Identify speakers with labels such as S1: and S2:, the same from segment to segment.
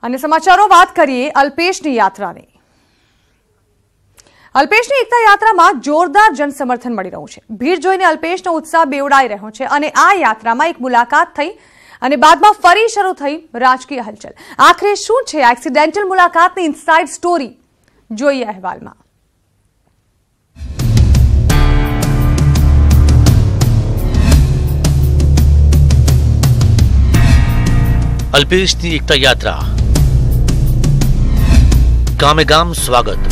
S1: અને સમાચારો વાત કરીએ અલ્પેશની યાત્રાની। અલ્પેશની એકતા યાત્રામાં જોરદાર જનસમર્થન મળી રહ્યું છે। ભીડ જોઈને અલ્પેશનો ઉત્સાહ બેવડાઈ રહ્યો છે અને આ યાત્રામાં એક મુલાકાત થઈ અને બાદમાં ફરી શરૂ થઈ રાજકીય હલચલ। આખરે શું છે એક્સિડેન્ટલ મુલાકાતની ઇનસાઇડ સ્ટોરી, જોઈએ અહેવાલમાં।
S2: અલ્પેશની એકતા યાત્રા, ગામે ગામ સ્વાગત।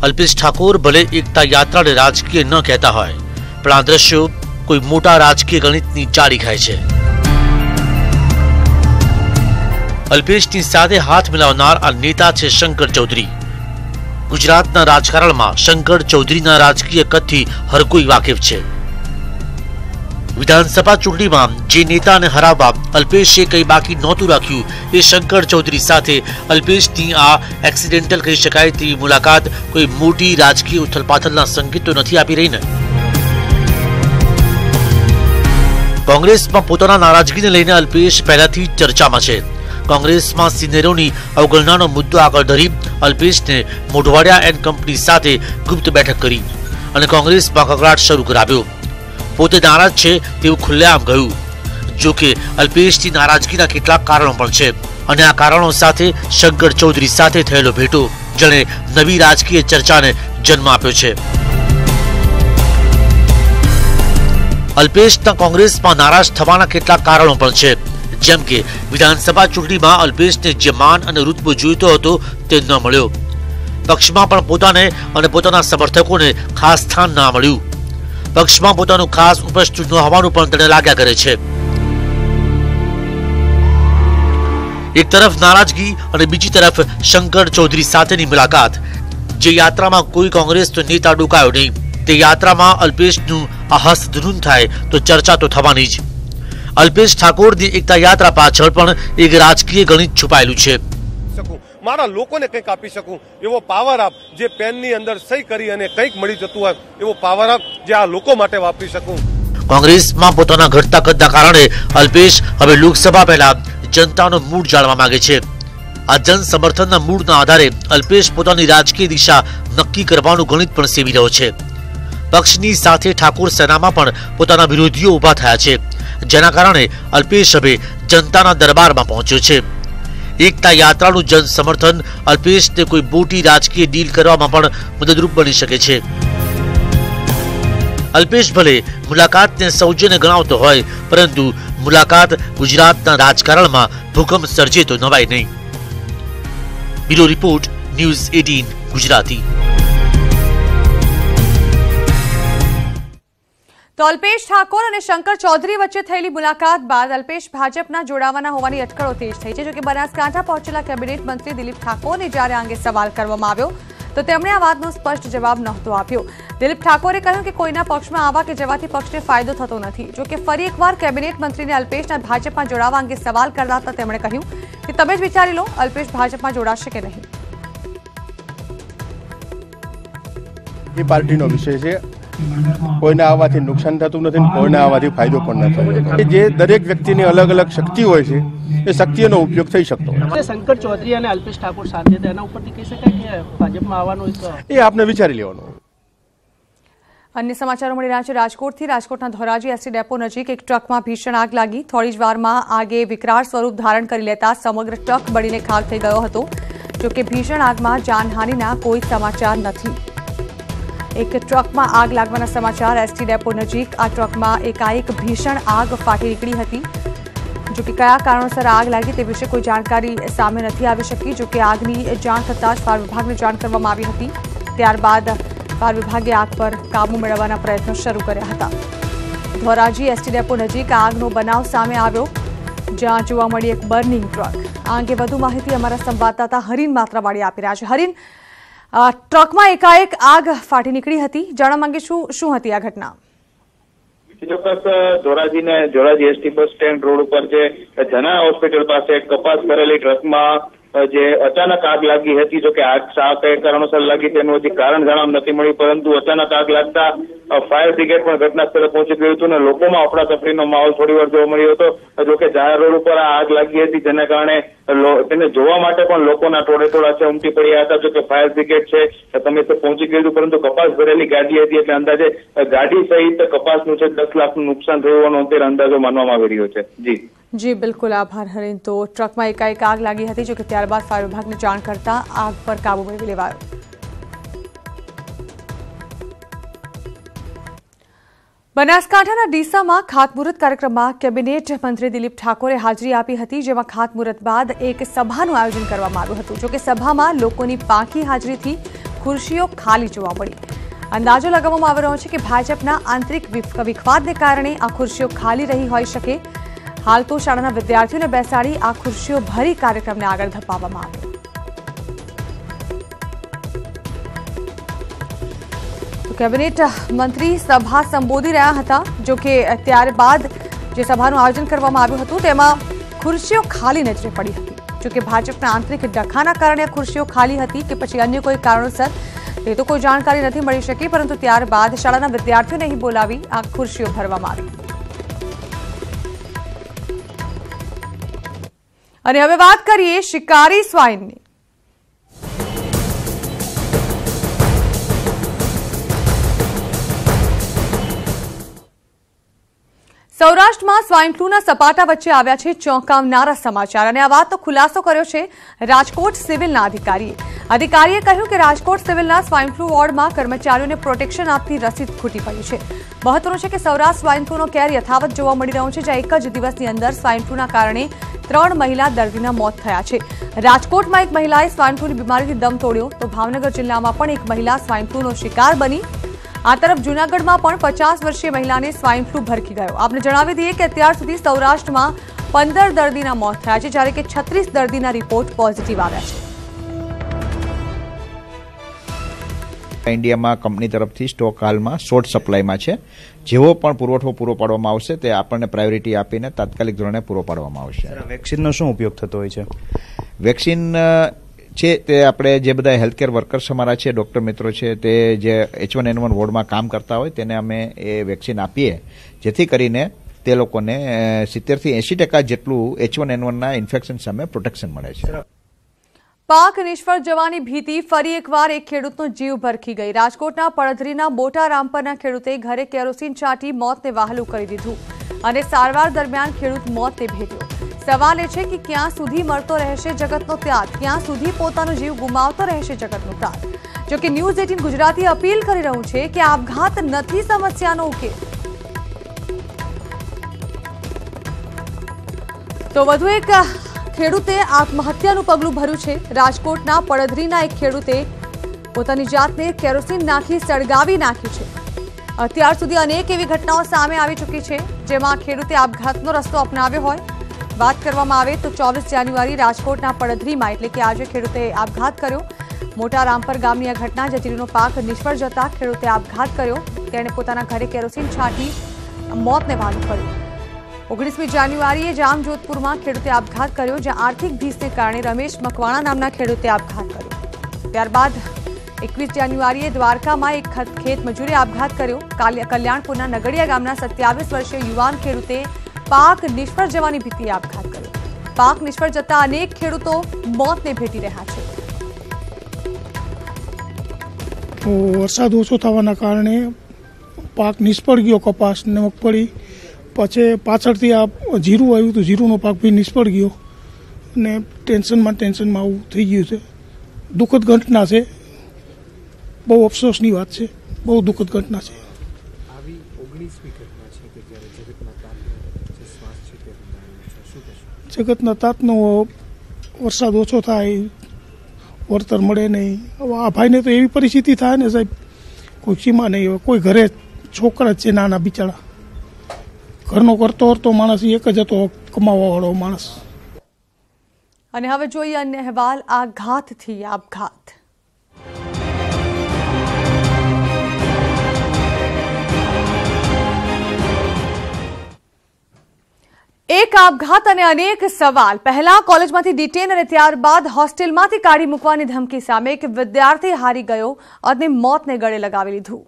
S2: અલ્પેશ ઠાકોર ભલે એકતા યાત્રાને રાજકીય ન કહેતા હોય, પણ આ દ્રશ્યો કોઈ મોટા રાજકીય ગણિતની ચાળી ખાય છે। અલ્પેશની સાથે હાથ મિલાવનાર આ નેતા છે શંકર ચૌધરી। ગુજરાતના રાજકારણમાં શંકર ચૌધરીના રાજકીય કદથી હર કોઈ વાકેફ છે। વિધાનસભા ચૂંટણીમાં જે નેતાને હરાવવા અલ્પેશે કંઈ બાકી નહોતું રાખ્યું, એ શંકર ચૌધરી સાથે અલ્પેશની આ એક્સિડેન્ટલ કહી શકાય તેવી મુલાકાત કોઈ મોટી રાજકીય ઉથલપાથલના સંકેતો નથી આપી રહી ને। કોંગ્રેસમાં પોતાના નારાજગીને લઈને અલ્પેશ પહેલાથી ચર્ચામાં છે। કોંગ્રેસમાં સિનિયરોની અવગણનાનો મુદ્દો આગળ ધરી અલ્પેશને મોઢવાડિયા એન્ડ કંપની સાથે ગુપ્ત બેઠક કરી અને કોંગ્રેસમાં કકળાટ શરૂ કરાવ્યો। પોતે નારાજ છે તેવું ખુલ્લેઆમ કહ્યું। જો કે અલ્પેશની નારાજગીના કેટલાક કારણો પણ છે અને આ કારણો સાથે શંકર ચૌધરી સાથે થયેલો ભેટો જેણે નવી રાજકીય ચર્ચાને જન્મ આપ્યો છે। અલ્પેશના કોંગ્રેસમાં નારાજ થવાના કેટલાક કારણો પણ છે, જેમ કે વિધાનસભા ચૂંટણીમાં અલ્પેશને જે માન અને રૂતબો જોઈતો હતો તે ન મળ્યો। પક્ષમાં પણ પોતાને અને પોતાના સમર્થકોને ખાસ સ્થાન ના મળ્યું। પક્ષમાં પોતાનું ખાસ ઉપસ્થિત ન હોવાનું પણ તેને લાગ્યા કરે છે। એક તરફ નારાજગી અને બીજી તરફ શંકર ચૌધરી સાથેની મુલાકાત। જે યાત્રામાં કોઈ કોંગ્રેસનો નેતા ડોકાયો નહીં, તે યાત્રામાં અલ્પેશનું આ હસ્તધૂન થાય તો ચર્ચા તો થવાની જ। અલ્પેશ ઠાકોરની એકતા યાત્રા પાછળ પણ એક રાજકીય ગણિત છુપાયેલું છે।
S3: મારા લોકોને કંઈક આપી શકું એવો પાવર આપ, જે પેનની અંદર સહી કરી અને કંઈક મળી જતું હોય એવો પાવર આપ, જે આ લોકો માટે વાપરી શકું।
S2: કોંગ્રેસમાં પોતાના ઘટતા કદના કારણે અલ્પેશ હવે લોકસભા પહેલા જનતાનો મૂડ જાણવા માંગે છે। આ જન સમર્થનના મૂડના આધારે અલ્પેશ પોતાની રાજકીય દિશા નક્કી કરવાનું ગણિત પણ સેવી રહ્યો છે। પક્ષની સાથે ઠાકોર સેનામાં પણ પોતાના વિરોધીઓ ઉભા થયા છે, જેના કારણે અલ્પેશ હવે જનતાના દરબારમાં પહોંચ્યો છે। એકતા યાત્રાનું જન સમર્થન અલ્પેશને કોઈ મોટી રાજકીય ડીલ કરવામાં પણ મદદરૂપ બની શકે છે। અલ્પેશ ભલે મુલાકાતને સૌજન્ય ગણાવતો હોય, પરંતુ મુલાકાત ગુજરાતના રાજકારણમાં ભૂકંપ સર્જે તો નવાય નહીં। Bureau report, news 18 Gujarati.
S1: તો અલ્પેશ ઠાકોર અને શંકર ચૌધરી વચ્ચે થયેલી મુલાકાત બાદ અલ્પેશ ભાજપના જોડાવાના હોવાની અટકળો તેજ થઈ છે। જો કે બનાસકાંઠા પહોંચેલા કેબિનેટ મંત્રી દિલીપ ઠાકોરને જ્યારે આ અંગે સવાલ કરવામાં આવ્યો તો તેમણે આ વાતનો સ્પષ્ટ જવાબ નહોતો આપ્યો। દિલીપ ઠાકોરે કહ્યું કે કોઈના પક્ષમાં આવવા કે જવાથી પક્ષને ફાયદો થતો નથી। જો કે ફરી એકવાર કેબિનેટ મંત્રીને અલ્પેશના ભાજપમાં જોડાવા અંગે સવાલ કરતા હતા તેમણે કહ્યું કે તમે જ વિચારી લો અલ્પેશ ભાજપમાં જોડાશે કે નહીં।
S4: એ પાર્ટીનો વિષય છે, કોઈને આવવાથી નુકસાન થતું નથી, કોઈને આવવાથી ફાયદો પણ ન થતો। જે દરેક વ્યક્તિની અલગ અલગ શક્તિ હોય છે, એ શક્તિનો ઉપયોગ થઈ શકતો હોય।
S5: શંકર ચૌધરી અને અલ્પેશ ઠાકોર સાથે એના ઉપરથી કહી શકાય કે ભાજપમાં આવવાનું
S4: એ આપને વિચારી લેવાનું।
S1: અન્ય સમાચારો મળી રહ્યા છે રાજકોટથી। રાજકોટના ધોરાજી એસટી ડેપો નજીક એક ટ્રકમાં ભીષણ આગ લાગી। થોડી જ વારમાં આગે વિકરાળ સ્વરૂપ ધારણ કરી લેતા સમગ્ર ટ્રક બળીને ખાક થઈ ગયો હતો। જો કે ભીષણ આગમાં જાનહાનિના કોઈ સમાચાર નથી। એક ટ્રકમાં આગ લાગવાના સમાચાર। એસટી ડેપો નજીક આ ટ્રકમાં એકાએક ભીષણ આગ ફાટી નીકળી હતી। જો કે કયા કારણોસર આગ લાગી તે વિશે કોઈ જાણકારી સામે નથી આવી શકી। જો કે આગની જાણ થતાં જ ફાયર વિભાગને જાણ કરવામાં આવી હતી। ત્યારબાદ ફાયર વિભાગે આગ પર કાબુ મેળવવાના પ્રયત્નો શરૂ કર્યા હતા। ધોરાજી એસટી ડેપો નજીક આગનો બનાવ સામે આવ્યો, જ્યાં જોવા મળી એક બર્નિંગ ટ્રક। આ અંગે વધુ માહિતી અમારા સંવાદદાતા હરીન માત્રાવાળી આપી રહ્યા છે। હરીન, ટ્રકમાં એકાએક આગ ફાટી નીકળી હતી, જાણવા માંગીશું શું હતી આ ઘટના?
S6: ચોક્કસ Dhoraji ST bus stand road ઉપર છે જના હોસ્પિટલ પાસે કપાસ કરેલી ટ્રકમાં જે અચાનક આગ લાગી હતી. જો કે આગ શા કયા કારણોસર લાગી તેનું હજી કારણ જાણવા નથી મળ્યું, પરંતુ અચાનક આગ લાગતા ફાયર બ્રિગેડ પણ ઘટના સ્થળે પહોંચી ગયું હતું અને લોકોમાં અફડાતફડીનો માહોલ થોડી વાર જોવા મળ્યો હતો. જો કે જાહેર રોડ ઉપર આ આગ લાગી હતી, જેના કારણે તેને જોવા માટે પણ લોકોના ટોળેટોળા છે ઉમટી પડ્યા હતા. જો કે ફાયર બ્રિગેડ છે સમયસર પહોંચી ગયું હતું, પરંતુ કપાસ ભરેલી ગાડી હતી એટલે અંદાજે ગાડી સહિત કપાસનું છે 10 લાખનું નુકસાન થયું હોવાનો અત્યારે અંદાજો માનવામાં આવી રહ્યો છે.
S1: જી બિલકુલ, આભાર હરીન. તો ટ્રકમાં એકાએક આગ લાગી હતી, જો કે ત્યારબાદ ફાયર વિભાગને જાણ કરતા આગ પર કાબુ મેળવી લેવાયો. બનાસકાંઠાના ડીસામાં ખાતમુહૂર્ત કાર્યક્રમમાં કેબિનેટ મંત્રી દિલીપ ઠાકોરે હાજરી આપી હતી, જેમાં ખાતમુહૂર્ત બાદ એક સભાનું આયોજન કરવામાં આવ્યું હતું. જો કે સભામાં લોકોની પાંખી હાજરીથી ખુરશીઓ ખાલી જોવા મળી. અંદાજો લગાવવામાં આવી રહ્યો છે કે ભાજપના આંતરિક વિખવાદને કારણે આ ખુરશીઓ ખાલી રહી હોઈ શકે. હાલ તો શાળાના વિદ્યાર્થીઓને બેસાડી આ ખુરશીઓ ભરી કાર્યક્રમને આગળ ધપાવવામાં આવ્યો. કેબિનેટ મંત્રી સભા સંબોધી રહ્યા હતા. જો કે ત્યારબાદ જે સભાનું આયોજન કરવામાં આવ્યું હતું તેમાં ખુરશીઓ ખાલી નજરે પડી હતી. જો કે ભાજપના આંતરિક ડખાના કારણે ખુરશીઓ ખાલી હતી કે પછી અન્ય કોઈ કારણોસર તે તો કોઈ જાણકારી નથી મળી શકી, પરંતુ ત્યારબાદ શાળાના વિદ્યાર્થીઓને અહીં બોલાવી આ ખુરશીઓ ભરવામાં આવી. અને હવે વાત કરીએ શિકારી સ્વાઇનની. સૌરાષ્ટ્રમાં સ્વાઇન ફ્લૂના સપાટા વચ્ચે આવ્યા છે ચોંકાવનારા સમાચાર, અને આ વાતનો ખુલાસો કર્યો છે રાજકોટ સિવિલના અધિકારીએ કહ્યું કે રાજકોટ સિવિલના સ્વાઇન ફ્લૂ વોર્ડમાં કર્મચારીઓને પ્રોટેક્શન આપતી રસીદ ખૂટી પડી છે. મહત્વનું છે કે સૌરાષ્ટ્ર સ્વાઇન ફ્લૂનો કેર યથાવત જોવા મળી રહ્યો છે, જ્યાં એક જ દિવસની અંદર સ્વાઇન ફ્લૂના કારણે 3 મહિલા દર્દીના મોત થયા છે. રાજકોટમાં એક મહિલાએ સ્વાઇન ફ્લૂની બીમારીથી દમ તોડ્યો, તો ભાવનગર જિલ્લામાં પણ એક મહિલા સ્વાઇન ફ્લૂનો શિકાર બની. આ તરફ જૂનાગઢમાં પણ 50 વર્ષીય મહિલાને સ્વાઇન ફ્લૂ ભરકી ગયો. આપને જણાવી દઈએ કે અત્યાર સુધી સૌરાષ્ટ્રમાં 15 દર્દીના મોત થયા છે, જ્યારે કે 36 દર્દીના રિપોર્ટ પોઝિટિવ આવ્યા છે.
S7: ઇન્ડિયામાં કંપની તરફથી સ્ટોક હાલમાં શોર્ટ સપ્લાયમાં છે. જેવો પણ પુરવઠો પૂરો પાડવામાં આવશે તે આપણને પ્રાયોરિટી આપીને તાત્કાલિક ધોરણે પૂરો પાડવામાં આવશે.
S8: વેક્સિનનો શું ઉપયોગ થતો હોય છે?
S7: વેક્સિન છે તે આપણે જે બધા હેલ્થકેર વર્કર્સ અમારા છે, ડોક્ટર મિત્રો છે, તે જે H1N1 વોર્ડમાં કામ કરતા હોય તેને અમે એ વેક્સિન આપીએ, જેથી કરીને તે લોકોને 70 થી 80% જેટલું H1N1ના ઇન્ફેક્શન સામે પ્રોટેક્શન મળે છે.
S1: પાક નિષ્ફળ જવાની ભીતિ ફરી એકવાર એક ખેડૂતનો જીવ ભરખી ગઈ. રાજકોટના પડધરીના મોટા રામપરના ખેડૂતે ઘરે કેરોસીન છાંટી મોતને વહાલું કરી દીધું અને સારવાર દરમિયાન ખેડૂત મોતને ભેટ્યો. સવાલ એ છે કે ક્યાં સુધી મળતો રહેશે જગતનો ત્યાગ, ક્યાં સુધી પોતાનો જીવ ગુમાવતો રહેશે જગતનો ત્યાગ. જો કે ન્યૂઝ 18 ગુજરાતી અપીલ કરી રહ્યું છે કે આપઘાત નથી સમસ્યાનો ઉકેલ. તો વધુ એક ખેડૂતે આત્મહત્યાનું પગલું ભર્યું છે. રાજકોટના પડધરીના એક ખેડૂતે પોતાની જાતને કેરોસીન નાખી સળગાવી નાખી છે. અત્યાર સુધી અનેક એવી ઘટનાઓ સામે આવી ચૂકી છે જેમાં ખેડૂતે આપઘાતનો રસ્તો અપનાવ્યો હોય. વાત કરવામાં આવે તો 24 જાન્યુઆરી રાજકોટના પડધરીમાં એટલે કે આજે ખેડૂતે આપઘાત કર્યો. મોટા રામપર ગામની આ ઘટના, જતીરીનો પાક નિષ્ફળ જતા ખેડૂતે આપઘાત કર્યો. તેણે પોતાના ઘરે કેરોસીન છાંટી મોતને વહાલું કર્યું. 19મી જાન્યુઆરીએ જામજોધપુરમાં ખેડૂતે આપઘાત કર્યો, જ્યાં આર્થિક ભીસને કારણે રમેશ મકવાણા નામના ખેડૂતે આપઘાત કર્યો. ત્યારબાદ 21 જાન્યુઆરીએ દ્વારકામાં એક ખેત મજૂરે આપઘાત કર્યો. કલ્યાણપુરના નગડિયા ગામના 27 વર્ષીય યુવાન ખેડૂતે પાક નિષ્ફળ જવાની ભીતિએ આપઘાત કર્યો. પાક નિષ્ફળ જતા અનેક ખેડૂતો મોતને ભેટી રહ્યા છે.
S9: વરસાદ ઓછો થવાના કારણે પાક નિષ્ફળ ગયો, કપાસ ને મગફળી. પછી પાછળથી આ જીરું આવ્યું તો જીરુંનો પાક બી નિષ્ફળ ગયો અને ટેન્શનમાં આવું થઈ ગયું છે. દુઃખદ ઘટના છે, બહુ અફસોસની વાત છે, બહુ દુઃખદ ઘટના છે. જગતના તાતનો વરસાદ ઓછો થાય, વળતર મળે નહીં. હવે આ ભાઈને તો એવી પરિસ્થિતિ થાય ને સાહેબ, કોઈ સીમા નહીં. કોઈ ઘરે છોકરા જ છે નાના બિચારા, ઘરનો કરતો માણસ એક જ હતો, કમાવાવાળો માણસ.
S1: અને હવે જોઈએ અન્ય અહેવાલ. આઘાતથી આપઘાત. એક આપઘાત અને અનેક સવાલ. પહેલા કોલેજમાંથી ડિટેન અને ત્યારબાદ હોસ્ટેલમાંથી કાઢી મૂકવાની ધમકી સામે એક વિદ્યાર્થી હારી ગયો અને મોતને ગળે લગાવી લીધું.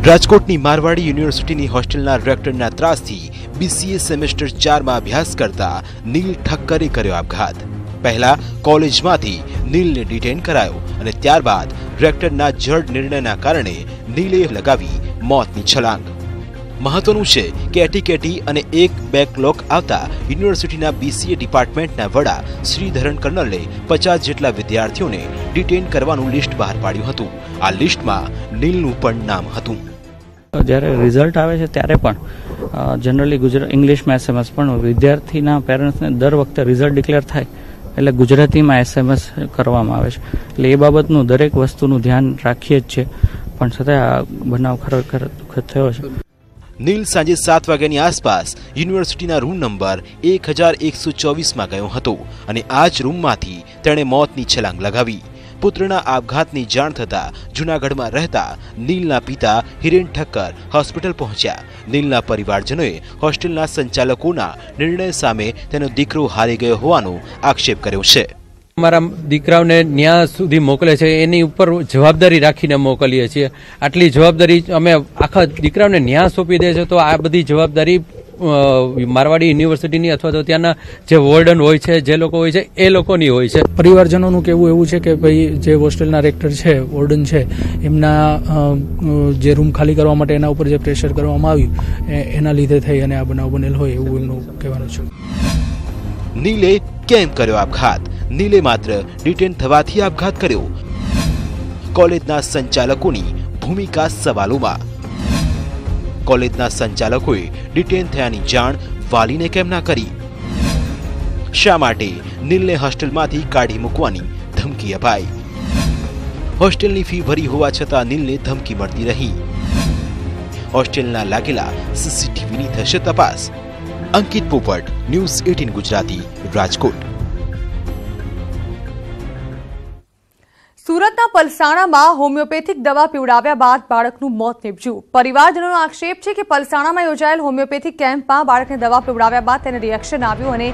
S10: રાજકોટની મારવાડી યુનિવર્સિટીની હોસ્ટેલના રેક્ટરના ત્રાસથી BCA સેમેસ્ટર 4માં અભ્યાસ કરતા નીલ ઠક્કરે કર્યો આપઘાત. પહેલા કોલેજમાંથી નીલને ડિટેન કરાયો અને ત્યારબાદ રેક્ટરના જડ નિર્ણયના કારણે નીલે લગાવી મોતની છલાંગ. મહત્વનું છે કે એટીકેટી અને એક બેકલોગ આવતા યુનિવર્સિટીના BCA ડિપાર્ટમેન્ટના વડા શ્રીધરન કર્નલે 50 જેટલા વિદ્યાર્થીઓને ડિટેન કરવાનું લિસ્ટ બહાર પાડ્યું હતું. આ લિસ્ટમાં નીલનું પણ નામ હતું.
S11: જ્યારે રિઝલ્ટ આવે છે ત્યારે પણ જનરલી ઇંગ્લિશમાં SMS પણ વિદ્યાર્થીના પેરેન્ટ્સને દર વખતે રિઝલ્ટ ડિક્લેર થાય એટલે ગુજરાતીમાં SMS કરવામાં આવે છે. એટલે એ બાબતનું દરેક વસ્તુનું ધ્યાન રાખીએ જ છે, પણ છતાં આ બનાવ ખરેખર દુઃખદ થયો છે.
S10: નીલ સાંજે 7 વાગ્યાની આસપાસ યુનિવર્સિટીના રૂમ નંબર 1124માં ગયો હતો અને આ જ રૂમમાંથી તેણે મોતની છલાંગ લગાવી. પુત્રના આપઘાતની જાણ થતા જૂનાગઢમાં રહેતા નીલના પિતા હિરેન ઠક્કર હોસ્પિટલ પહોંચ્યા. નીલના પરિવારજનોએ હોસ્ટેલના સંચાલકોના નિર્ણય સામે તેનો દીકરો હારી ગયો હોવાનો આક્ષેપ કર્યો છે.
S12: અમારા દીકરાઓને ન્યાય સુધી મોકલે છે એની ઉપર જવાબદારી રાખીને મોકલીએ છીએ. આટલી જવાબદારી અમે આખા દીકરાઓને ન્યાય સોંપી દે છે, તો આ બધી જવાબદારી મારવાડી યુનિવર્સિટીની અથવા તો ત્યાંના જે વોર્ડન હોય છે, જે લોકો હોય છે, એ લોકોની હોય છે.
S5: પરિવારજનોનું કહેવું એવું છે કે ભાઈ જે હોસ્ટેલના રેક્ટર છે, વોર્ડન છે, એમના જે રૂમ ખાલી કરવા માટે એના ઉપર જે પ્રેશર કરવામાં આવ્યું એના લીધે થઈ અને આ બનાવ બનેલ હોય એવું એમનું કહેવાનું છે.
S10: નીલે કેમ કર્યો આપઘાત? નીલે માત્ર ડિટેન થવાથી આપઘાત કર્યો? કોલેજના સંચાલકોની ભૂમિકા સવાલોમાં. કોલેજના સંચાલકોએ ડિટેન થયાની જાણ વાલીને કેમ ના કરી? શા માટે નીલને હોસ્ટેલમાંથી કાઢી મૂકવાની ધમકી અપાઈ? હોસ્ટેલની ફી ભરી હોવા છતાં નીલને ધમકી મળતી રહી. હોસ્ટેલના લાગેલા CCTVની થશે તપાસ. અંકિત પોપટ, ન્યૂઝ 18 ગુજરાતી, રાજકોટ.
S1: સુરતના પલસાણામાં હોમિયોપેથિક દવા પીવડાવ્યા બાદ બાળકનું મોત નીપજ્યું. પરિવારજનોનો આક્ષેપ છે કે પલસાણામાં યોજાયેલ હોમિયોપેથિક કેમ્પમાં બાળકને દવા પીવડાવ્યા બાદ તેને રિએક્શન આવ્યું અને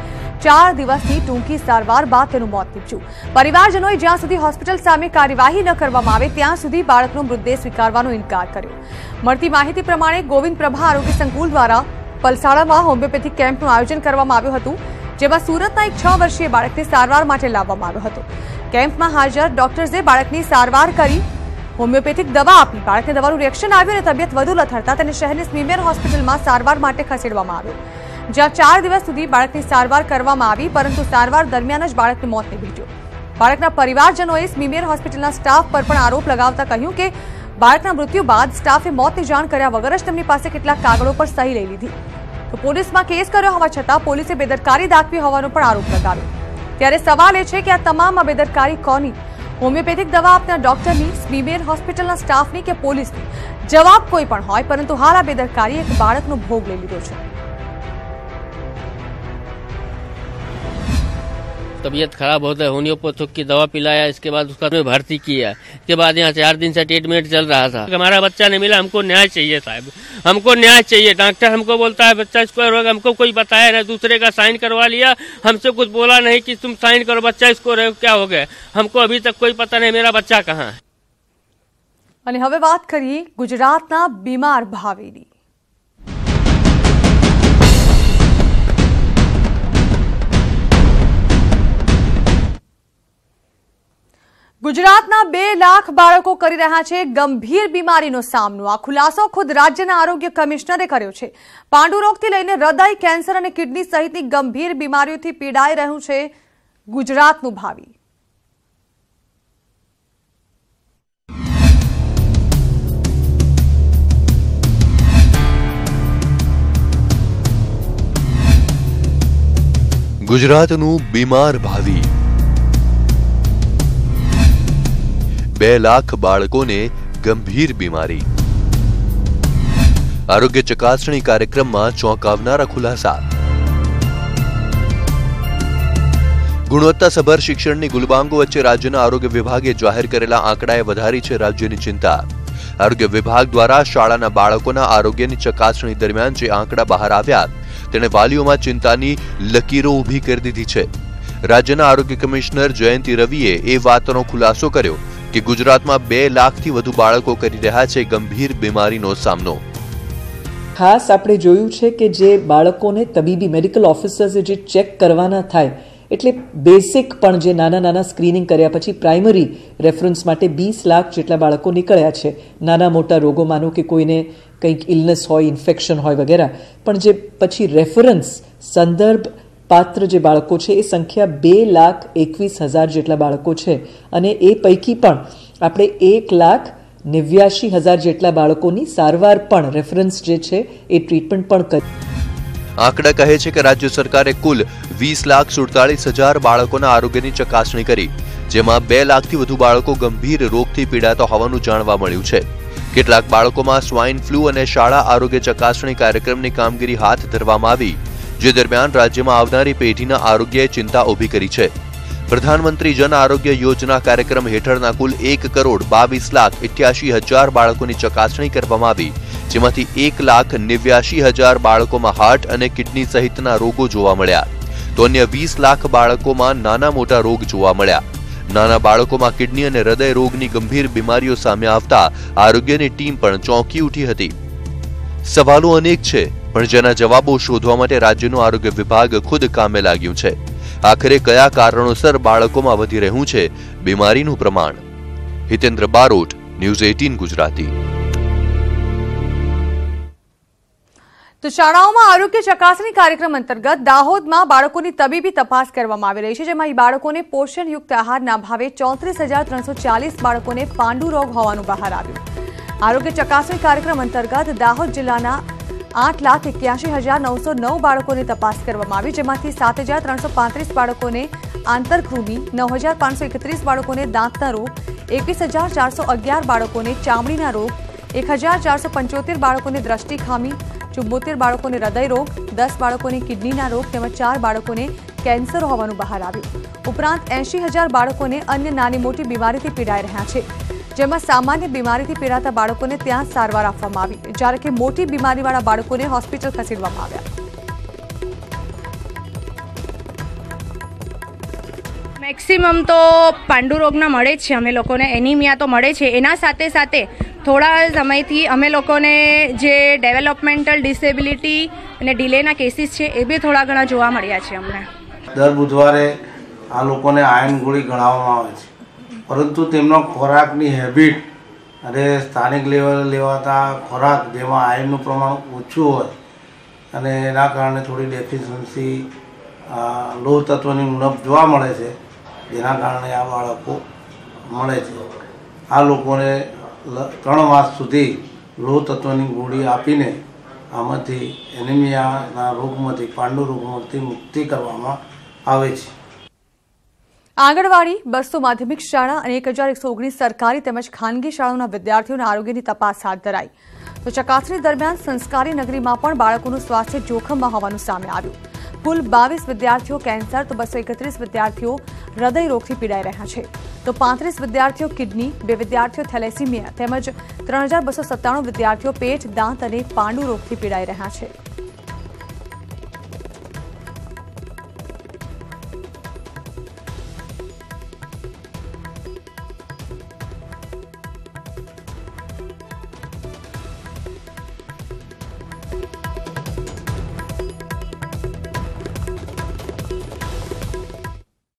S1: 4 દિવસની ટૂંકી સારવાર બાદ તેનું મોત નીપજ્યું. પરિવારજનોએ જ્યાં સુધી હોસ્પિટલ સામે કાર્યવાહી ન કરવામાં આવે ત્યાં સુધી બાળકનો મૃતદેહ સ્વીકારવાનો ઇનકાર કર્યો. મળતી માહિતી પ્રમાણે ગોવિંદ પ્રભા આરોગ્ય સંકુલ દ્વારા પલસાણામાં હોમિયોપેથિક કેમ્પનું આયોજન કરવામાં આવ્યું હતું, જેમાં સુરતના એક 6 વર્ષીય બાળકને સારવાર માટે લાવવામાં આવ્યો હતો. કેમ્પમાં હાજર ડોક્ટર્સે બાળકની સારવાર કરી હોમિયોપેથિક દવા આપી. બાળકને દવાનું રિએક્શન આવ્યું અને તબિયત વધુ લથડતા તેને શહેરની સ્મીમેર હોસ્પિટલમાં સારવાર માટે ખસેડવામાં આવ્યો, જ્યાં 4 દિવસ સુધી બાળકની સારવાર કરવામાં આવી, પરંતુ સારવાર દરમિયાન જ બાળકનું મોત નીપજ્યું. બાળકના પરિવારજનોએ સ્મીમેર હોસ્પિટલના સ્ટાફ પર પણ આરોપ લગાવતા કહ્યું કે બાળકના મૃત્યુ બાદ સ્ટાફે મોતની જાણ કર્યા વગર જ તેમની પાસે કેટલાક કાગળો પર સહી લઈ લીધી. તો પોલીસમાં કેસ કર્યો હોવા છતાં પોલીસે બેદરકારી દાખવી હોવાનો પણ આરોપ લગાવ્યો. ત્યારે સવાલ એ છે કે આ તમામ બેદરકારી કોની? હોમિયોપેથિક દવા આપનાર ડોક્ટરની, સ્મીમેર હોસ્પિટલના સ્ટાફની કે પોલીસની? જવાબ કોઈ પણ હોય, પરંતુ હાલ આ બેદરકારી એક બાળકનો ભોગ લઈ લીધો છે.
S13: तबीयत खराब होता है, होम्योपैथिक की दवा पिलाया, इसके बाद उसका भर्ती किया. इसके बाद यहाँ 4 दिन से ट्रीटमेंट चल रहा था. हमारा बच्चा नहीं मिला, हमको न्याय चाहिए साहब, हमको न्याय चाहिए. डॉक्टर हमको बोलता है बच्चा इसको रोग, हमको कोई बताया नहीं, दूसरे का साइन करवा लिया, हमसे कुछ बोला नहीं कि तुम साइन करो, बच्चा इसको रोग क्या हो गया, हमको अभी तक कोई पता नहीं मेरा बच्चा कहाँ है.
S1: અને હવે વાત કરીએ ગુજરાતના બીમાર ભાવિની. ગુજરાતના 2 લાખ બાળકો કરી રહ્યા છે ગંભીર બીમારીનો સામનો. આ ખુલાસો ખુદ રાજ્યના આરોગ્ય કમિશનરે કર્યો છે. પાંડુરોગથી લઈને હૃદય, કેન્સર અને કિડની સહિતની ગંભીર બીમારીઓથી પીડાઈ રહ્યું છે ગુજરાતનું ભાવિ.
S14: ગુજરાતનું બીમાર ભાવિ. 2 લાખ બાળકોને ગંભીર બીમારી. આરોગ્ય ચકાસણી કાર્યક્રમમાં ચોંકાવનારા ખુલાસા. ગુણવત્તાસભર શિક્ષણની ગુલબાંગો વચ્ચે રાજ્યના આરોગ્ય વિભાગે જાહેર કરેલા આંકડાએ વધારી છે રાજ્યની ચિંતા. આરોગ્ય વિભાગ દ્વારા શાળાના બાળકોના આરોગ્યની ચકાસણી દરમિયાન જે આંકડા બહાર આવ્યા તેણે વાલીઓમાં ચિંતાની લકીરો ઊભી કરી દીધી છે। રાજ્યના આરોગ્ય કમિશનર જયંતિ રવિએ એ વાતનો ખુલાસો કર્યો કે ગુજરાતમાં 2 લાખથી વધુ બાળકો કરી રહ્યા છે ગંભીર બીમારીનો સામનો।
S15: ખાસ આપણે જોયું છે કે જે બાળકોને તબીબી મેડિકલ ઓફિસર્સે જે ચેક કરવાના થાય એટલે બેસિક પણ જે નાના નાના સ્ક્રીનિંગ કર્યા પછી પ્રાઇમરી રેફરન્સ માટે 20 લાખ જેટલા બાળકો નીકળ્યા છે। નાના મોટા રોગો માનો કે કોઈને કંઈક ઇલનેસ હોય, ઇન્ફેક્શન હોય વગેરે, પણ જે પછી રેફરન્સ સંદર્ભ પાત્ર જે બાળકો છે એ સંખ્યા 2,21,000 જેટલા બાળકો છે અને એ પૈકી પણ આપણે 1,89,000 જેટલા બાળકોની સારવાર પણ રેફરન્સ જે છે એ ટ્રીટમેન્ટ પણ કરી।
S14: આંકડા કહે છે કે રાજ્ય સરકારે કુલ 20,47,000 બાળકોના આરોગ્યની ચકાસણી કરી, જેમાં 2 લાખથી વધુ બાળકો ગંભીર રોગથી પીડાતા હોવાનું જાણવા મળ્યું છે। કેટલાક બાળકોમાં સ્વાઇન ફ્લૂ અને શાળા આરોગ્ય ચકાસણી કાર્યક્રમની કામગીરી હાથ ધરવામાં આવી, જે દરમિયાન રાજ્યમાં આવનારી પેઢીના આરોગ્યએ ચિંતા ઊભી કરી છે। પ્રધાનમંત્રી જન આરોગ્ય યોજના કાર્યક્રમ હેઠળના કુલ 1,22,88,000 બાળકોની ચકાસણી કરવામાં આવી, જેમાંથી 1,89,000 બાળકોમાં હાર્ટ અને કિડની સહિતના રોગો જોવા મળ્યા, તો અન્ય 20 લાખ બાળકોમાં નાના મોટા રોગ જોવા મળ્યા। નાના બાળકોમાં કિડની અને હૃદય રોગની ગંભીર બીમારીઓ સામે આવતા આરોગ્યની ટીમ પણ ચોંકી ઉઠી હતી। સવાલો અનેક છે, પણ જેના જવાબો શોધવા માટે રાજ્યનું આરોગ્ય વિભાગ ખુદ કામે લાગ્યું છે। આખરે કયા કારણોસર બાળકોમાં વધી રહ્યું છે બીમારીનું પ્રમાણ? હિતેન્દ્ર બારોટ, ન્યૂઝ 18 ગુજરાતી।
S1: તો શાળાઓમાં આરોગ્ય ચકાસણી કાર્યક્રમ અંતર્ગત દાહોદમાં બાળકોની તબીબી તપાસ કરવામાં આવી રહી છે, જેમાં બાળકોને પોષણયુક્ત આહારના અભાવે 34,340 બાળકોને પાંડુ રોગ હોવાનું બહાર આવ્યું। આરોગ્ય ચકાસણી કાર્યક્રમ અંતર્ગત દાહોદ જિલ્લાના 8,81,909 બાળકોની તપાસ કરવામાં આવી, જેમાંથી 7,335 બાળકોને આંતરકૃમિ, 9,531 બાળકોને દાંતના રોગ, 21,411 બાળકોને ચામડીના રોગ, 1,475 બાળકોને દ્રષ્ટિ ખામી, 74 બાળકોને હૃદય રોગ, 10 બાળકોને કિડનીના રોગ તેમજ 4 બાળકોને કેન્સર હોવાનું બહાર આવ્યું। ઉપરાંત 80,000 બાળકોને અન્ય નાની મોટી બીમારીથી પીડાઈ રહ્યા છે, જેમાં સામાન્ય બીમારીથી પીડાતા બાળકોને ત્યાં સારવાર આપવામાં આવી, જ્યારે કે મોટી બીમારીવાળા બાળકોને હોસ્પિટલ ખસેડવામાં આવ્યા।
S16: મેક્સિમમ તો પાંડુ રોગના મળે જ છે અમે લોકોને, એનિમિયા તો મળે છે। એના સાથે સાથે થોડા સમયથી અમે લોકોને જે ડેવલપમેન્ટલ ડિસેબિલિટી અને ડિલેના કેસીસ છે એ બી થોડા ઘણા જોવા મળ્યા છે અમને।
S17: દર બુધવારે આ લોકોને આયર્ન ગોળી ગણાવવામાં આવે છે, પરંતુ તેમનો ખોરાકની હેબિટ અને સ્થાનિક લેવલે લેવાતા ખોરાક જેમાં આયર્નનું પ્રમાણ ઓછું હોય અને એના કારણે થોડી ડેફિશિયન્સી લોહ તત્વની ઉણપ જોવા મળે છે, જેના કારણે આ બાળકો મળે છે। આ લોકોને 3 માસ સુધી લોહ તત્વની ગોળી આપીને આમાંથી એનિમિયાના રોગમાંથી, પાંડુ રોગમાંથી મુક્તિ કરવામાં આવે છે।
S1: આંગણવાડી, 200 માધ્યમિક શાળા અને 1,119 સરકારી તેમજ ખાનગી શાળાઓના વિદ્યાર્થીઓના આરોગ્યની તપાસ હાથ ધરાઈ। તો ચકાસણી દરમિયાન સંસ્કારી નગરીમાં પણ બાળકોનું સ્વાસ્થ્ય જોખમમાં હોવાનું સામે આવ્યું। કુલ 22 વિદ્યાર્થીઓ કેન્સર, તો 231 વિદ્યાર્થીઓ હૃદય રોગથી પીડાઈ રહ્યા છે, તો 35 વિદ્યાર્થીઓ કિડની, 2 વિદ્યાર્થીઓ થેલેસીમિયા તેમજ 3,297 વિદ્યાર્થીઓ પેટ, દાંત અને પાંડુ રોગથી પીડાઈ રહ્યા છે।